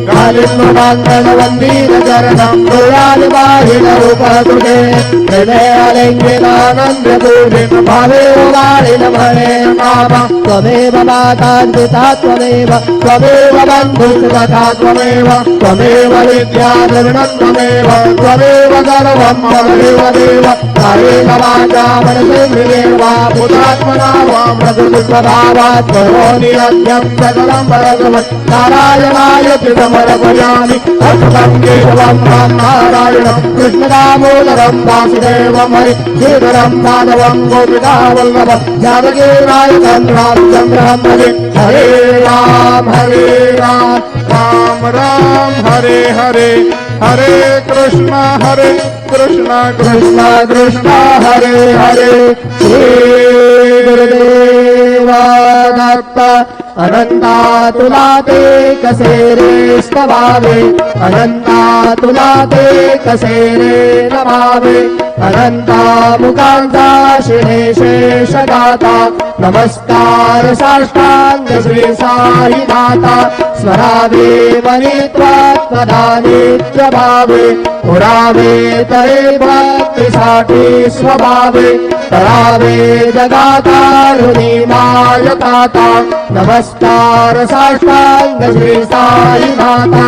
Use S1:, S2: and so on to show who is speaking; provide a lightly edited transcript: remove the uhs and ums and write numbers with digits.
S1: कालिन्नुमाङ्गल वन्दीन चरणं पुरादिवाहिन उपतुटे हृदयालिङ्गिनानन्द्यपूर्णिं भावे वाणिन भणे नाम त्वमेव माता पिता त्वमेव त्वमेव बन्धुसुतथा त्वमेव त्वमेव विद्या द्रविणं त्वमेव त्वमेव सर्वं ममैव देव कायेन वाचा मनसेन्द्रियेर्वा भूतात्मना वा प्रकृतिस्वभावात् करोमि यज्ञं सकलं भगवन् नारायणाय समर्पयामि अच्युतं केशवं राम नारायणं कृष्णदामोदरं वासुदेवं हरि श्रीधरं माधवं गोपिकावल्लभं जानकी नायकं रामचन्द्रं हरे हरे राम राम राम हरे हरे हरे कृष्ण कृष्ण कृष्ण हरे हरे श्री गुरुदेव दत्त अनंता तुला ते कसे रे स्तवावे अनंता तुला ते कसे रे नमावे अनंता मुखांचा शिणे शेषदाता नमस्कार साष्टांग श्री साई माता स्वरावे मनित्वात्मदानित्य भावे पुरावे तरे भक्तीसाठी स्वभावे तरावे जगातारुणी मायताता नमस्कार साष्टांग श्री साई माता।